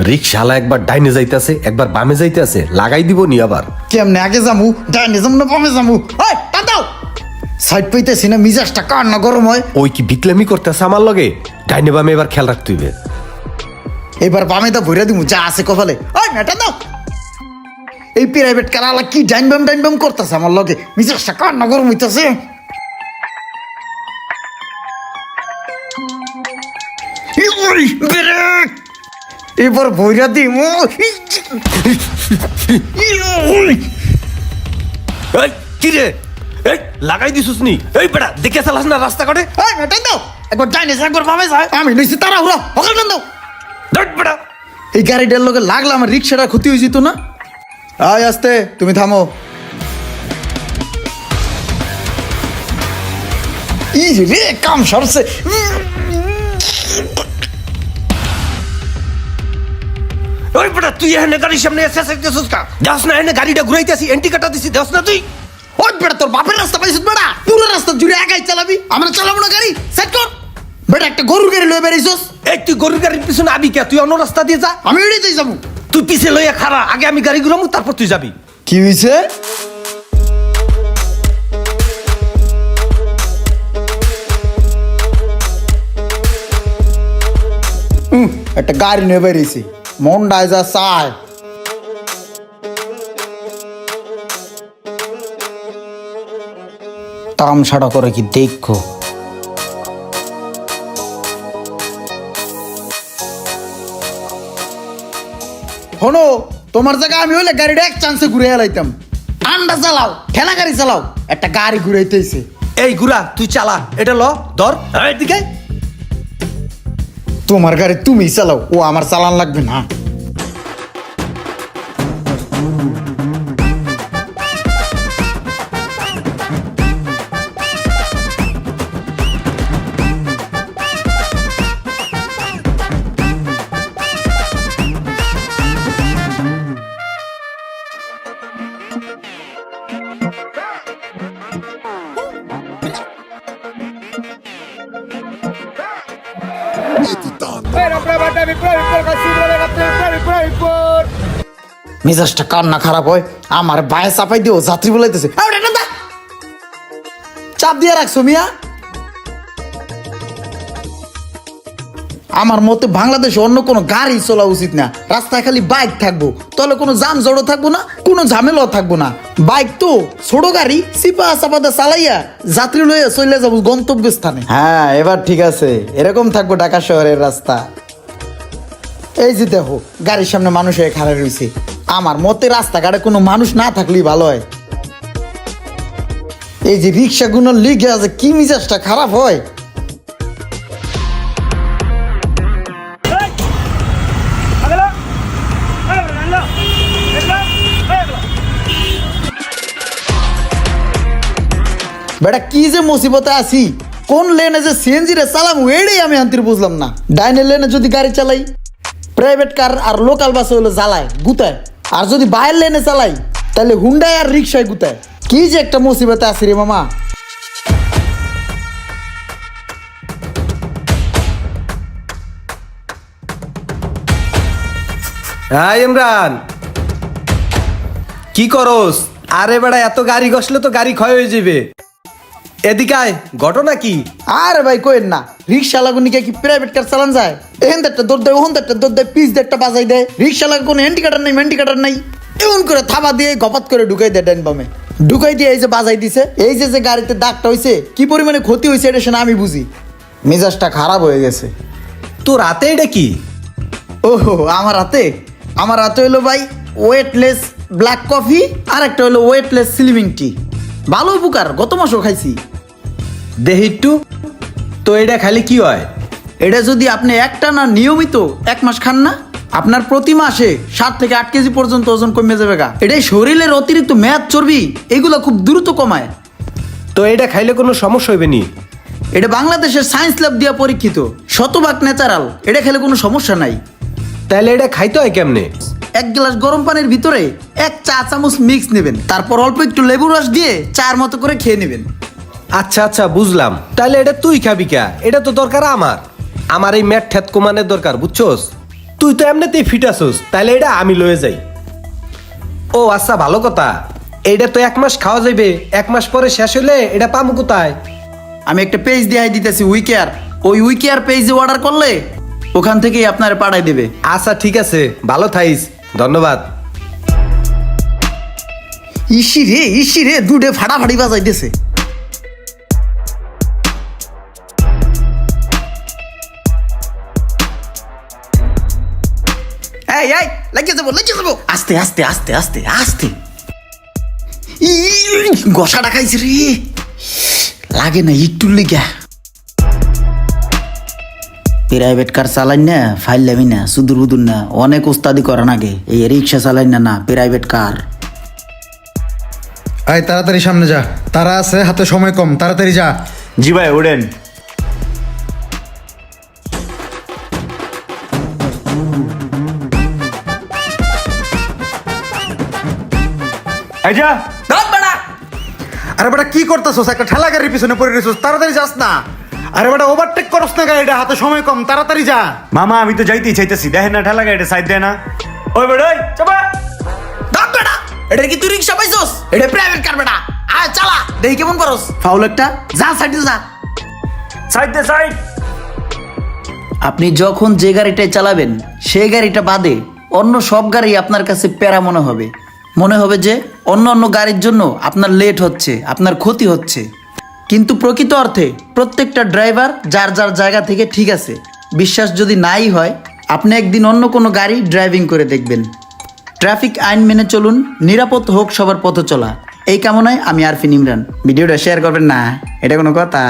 রিক্সাওয়ালা একবার ডাইনে যাইতেছে, একবার বামে যাইতেছে, লাগাই দিব নি আবার। কেমনে আগে যামু, ডাইনে যামু না বামে যামু? এই দাদাও সাইড পাইতেছি না, মিজাজটা কার না গরম হয়। ওই কি বিকলামি করতেছে আমার লগে? ডাইনে বামে এবার খেয়াল রাখতে হইবে। এবার বামে তো ভইরা দিমু যা আছে কপালে। ওই মেটা দাও, এই প্রাইভেট কারালা কি ডাইন বাম করতেছে আমার লগে, মিজাজটা কার না গরম হইতাছে। এবার ভইরা দিমু। এই কি রে, এই লাগাই দিছুস নি? এই বেটা দেখে চালাস না রাস্তা কাটে। এই মেটা দাও, একবার ডাইনে যা একবার বামে যায়, আমি নিছি তারা হুরা হকাল দাও। ধট বেটা, এই গাড়িটার লগে লাগলে আমার রিক্সাটা ক্ষতি হয়ে যেত না। আয় আস্তে, তুমি থামো। ই রে কাম সরছে। ওই বেটা তুই এখানে গাড়ির সামনে এসে যাচ্ছিস কা? যাস না, এখানে গাড়িটা ঘুরাইতেছি, এন্টি কাটা দিছি, যাস না তুই? ওই বেটা তোর বাপের রাস্তা পাইছিস বেটা, পুরো রাস্তা জুড়ে একাই চালাবি, আমরা চালাবো না গাড়ি, সেট কর। বেটা একটা গরুর গাড়ি লয়ে বেরিয়েছিস। এই তুই গরুর গাড়ির পিছনে আবি কে? তুই অন্য রাস্তা দিয়ে যা। আমি এড়িয়েই যাবো। তুই পিছে লইয়া খাড়া, আগে আমি গাড়ি ঘুরামু, তারপর তুই যাবি। কি হয়েছে? একটা গাড়ি নিয়ে বেরিয়েছি, মনটায় যা চায়। তামসাটা করে কি দেখো। শোনো, তোমার জায়গায় আমি হইলে গাড়িটা এক চান্সে ঘুরে এলাইতাম। আন্ডা চালাও, ঠেলা গাড়ি চালাও, একটা গাড়ি ঘুরাইতেছে। এই ঘুরা তুই চালা, এটা ল ধর এদিকে। তোমার গাড়ি তুমি চালাও, ও আমার চালান লাগবে না। মেজাজটা কান্না খারাপ হয়, আমার বায়ে চাপাই দিও, যাত্রী বলাইতেছে। চাপ দিয়ে রাখছো মিয়া। আমার মতে বাংলাদেশে অন্য কোনো গাড়ি চলা উচিত না, রাস্তায় খালি বাইক থাকবো, তাহলে কোনো জাম জড়ো থাকবো না, কোনো ঝামেলাও থাকবো না। বাইক তো ছোট গাড়ি, চিপা চাপাতে চালাইয়া যাত্রী লইয়া চলে যাবো গন্তব্যস্থানে। হ্যাঁ এবার ঠিক আছে, এরকম থাকবো ঢাকা শহরের রাস্তা। এই যে দেখো গাড়ির সামনে মানুষ হয়ে খাড়া রয়েছে, আমার মতে রাস্তাঘাটে কোনো মানুষ না থাকলেই ভালো হয়। এই যে রিক্সাগুলোর লিগে আছে, কি মিজাজটা খারাপ হয়। বেটা কি যে মুসিবতে আছি, কোন লেনে যে সিএনজি রে চালাম এটাই আমি আনতে বুঝলাম না। ডাইনের লেনে যদি গাড়ি চালাই, প্রাইভেট কার আর লোকাল বাসে হলো জ্বালায় গুতায়, আর যদি বাইরের লেনে চালাই তাহলে হুন্ডায় আর রিক্সায় গুতায়। কি যে একটা মুসিবতে আছি রে মামা। হ্যাঁ ইমরান, কি করস? আরে বেড়া এত গাড়ি ঘষলে তো গাড়ি ক্ষয় হয়ে যাবে। এদিকে আয়, ঘটনা কি? আরে ভাই কোয়েন না, রিক্সা লাগুনিকে কি প্রাইভেট কার চালান যায়? এখান একটা দৌড় দেয়, ওখান একটা দৌড় দেয়, পিস একটা বাজাই দেয়। রিক্সা লাগে কোনো হ্যান্ডিকাটার নাই, ম্যান্ডিকাটার নাই, এমন করে থাবা দিয়ে গপাত করে ঢুকাই দেয় ডাইন বামে। ঢুকাই দিয়ে এই যে বাজাই দিছে, এই যে যে গাড়িতে দাগটা হয়েছে, কি পরিমাণে ক্ষতি হয়েছে এটা সেটা আমি বুঝি। মেজাজটা খারাপ হয়ে গেছে। তোর হাতে এটা কি? ওহো আমার হাতে হইলো ভাই ওয়েটলেস ব্ল্যাক কফি, আর একটা হলো ওয়েটলেস স্লিমিং টি। ভালো উপকার, গত মাসও খাইছি। দেহি একটু তো, এটা খালি কি হয়? এটা যদি আপনি একটা না নিয়মিত 1 মাস খান না, আপনার প্রতি মাসে 7 থেকে 8 কেজি পর্যন্ত ওজন কমে যাবে গা। এটাই শরীরের অতিরিক্ত মেদ চর্বি এগুলো খুব দ্রুত কমায়। তো এটা খাইলে কোনো সমস্যা হইবে নি? এটা বাংলাদেশের সায়েন্স ল্যাব দিয়া পরীক্ষিত, শতভাগ ন্যাচারাল, এটা খেলে কোনো সমস্যা নাই। তাহলে এটা খাইতে হয় কেমনে? 1 গ্লাস গরম পানির ভিতরে 1 চা চামচ মিক্স নেবেন, তারপর অল্প একটু লেবু রস দিয়ে চার মতো করে খেয়ে নেবেন। আচ্ছা আচ্ছা বুঝলাম। তাহলে এটা তুই খাবি কা? এটা তো দরকার আমার এই ম্যাট ঠ্যাত কমানোর দরকার, বুঝছস? তুই তো এমনিতেই ফিট আছোস, তাহলে এটা আমি লয়ে যাই। ও আচ্ছা, ভালো কথা। এইটা তো 1 মাস খাওয়া যাবে, 1 মাস পরে শেষ হলে এটা পামু কোথায়? আমি একটা পেজ দিয়ে দিতেছি উইকেয়ার, ওই উইকেয়ার পেজে অর্ডার করলে ওখান থেকেই আপনার পাঠাই দেবে। আচ্ছা ঠিক আছে, ভালো থাইস, ধন্যবাদ। ইসি রে দুধে ফাটাফাটি বাজাইতেছে। এই লাগিয়ে যাবো আস্তে আস্তে আস্তে আস্তে আস্তে। গসাটা খাইছে রে, লাগে না একটু লিগা। প্রাইভেট কার চালাই না, ফাইল লামি না, সুদূর বুদুর না, অনেক ওস্তাদি করান আগে। এই রিক্সা চালাই না প্রাইভেট কার। আয় তাড়াতাড়ি সামনে যা, তারা আছে, হাতে সময় কম, তাড়াতাড়ি যা। জি ভাই ওড়েন। এই যা। আরে বেটা কি করতেছস? একটা ঠেলা গাড়ির পিছনে পড়ে রয়েছস, তাড়াতাড়ি যাস না। আরে বেটা ওভারটেক করস না গাড়িটা, হাতে সময় কম, তাড়াতাড়ি যা। মামা আমি তো যাইতেই চাইতেছি, দেখেন না ঠেলা গাড়িটা সাইড দেয় না। ওই বেড়াই চাপা। এটা কি তুই রিক্সা পাইছস? এটা প্রাইভেট কার বেটা, আয় চালা দেখি কেমন করস। ফাউল একটা, যা সাইডে যা। সাইড দে সাইড। আপনি যখন যে গাড়িটাই চালাবেন সেই গাড়িটা বাদে অন্য সব গাড়ি আপনার কাছে প্যারা মনে হবে। মনে হবে যে অন্য অন্য গাড়ির জন্য আপনার লেট হচ্ছে, আপনার ক্ষতি হচ্ছে। কিন্তু প্রকৃত অর্থে প্রত্যেকটা ড্রাইভার যার যার জায়গা থেকে ঠিক আছে। বিশ্বাস যদি নাই হয়, আপনি একদিন অন্য কোনো গাড়ি ড্রাইভিং করে দেখবেন। ট্রাফিক আইন মেনে চলুন, নিরাপদ হোক সবার পথ চলা। এই কামনায় আমি আরফিন ইমরান। ভিডিওটা শেয়ার করবেন না, এটা কোনো কথা?